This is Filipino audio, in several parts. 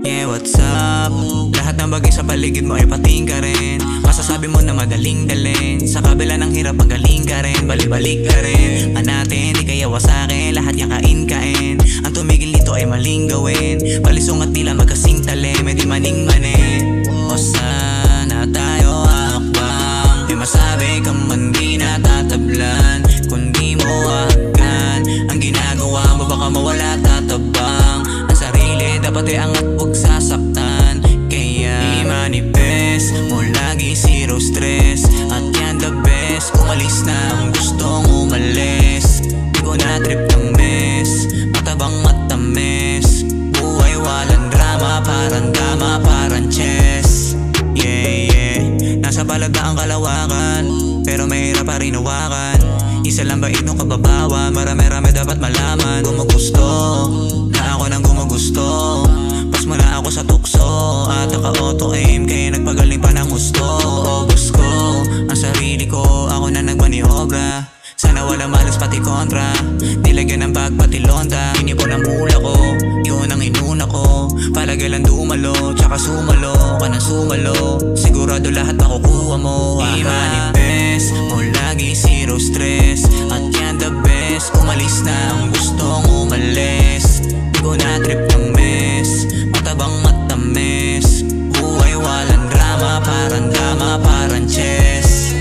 Yeah, what's up? Lahat ng bagay sa paligid mo ay pating ka rin. Masasabi mo na madaling dalhin. Sa kabila ng hirap magaling ka rin. Balik-balik ka rin. Natin, di kaya wasakin. Lahat yakain-kain. Ang tumigil dito ay maling gawin. Palisong at tila magkasing talim. May di maning-mani. O sana tayo hakbang. May masabi ka man di natatablan. Kung di mo agad ang ginagawa mo, baka mawala tatabang. Ang sarili dapat ay angat, huwag sasaktan. Kaya i-manifest mo lagi zero stress. At yan the best. Umalis na ang gustong umalis. Di ko na trip ng mess. Matabang matamis. Buhay walang drama. Parang dama, parang chess. Yeah, yeah. Nasa palagda ang kalawakan, pero mahirap pa rin hawakan. Isa lang ba itong kababawan? Marami-rami dapat malaman. Gumugusto na ako nang gumugusto. Pas mo na ako sa tukso. At naka-auto-aim kaya nagpagaling pa ng gusto. Ubus ko ang sarili ko. Ako na nagmaniobra. Sana wala malas pati kontra. Nilagyan ng bag pati londa. Inipon ang mula ko, yun ang inuna ko. Palagay lang dumalo, tsaka sumalo. Ka nang sumalo, sigurado lahat makukuha mo. I-manifest mo lagi zero stress. At yan the best. Umalis na ang gustong umalis. Di ko na trip ng mess. Matabang matamis. Buhay walang drama. Parang dama, parang chess.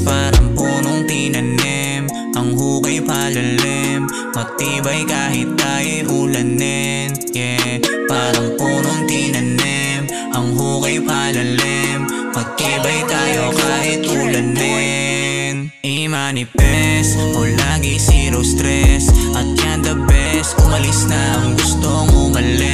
Parang punong tinanim. Ang hukay palalim. Matibay kahit tayo'y ulanin. Yeah, parang punong tinanim. Ang hukay palalim. Matibay tayo kahit ulanin. I-manifest mo lagi zero stress. At yan the best. Umalis na ang gustong umalis.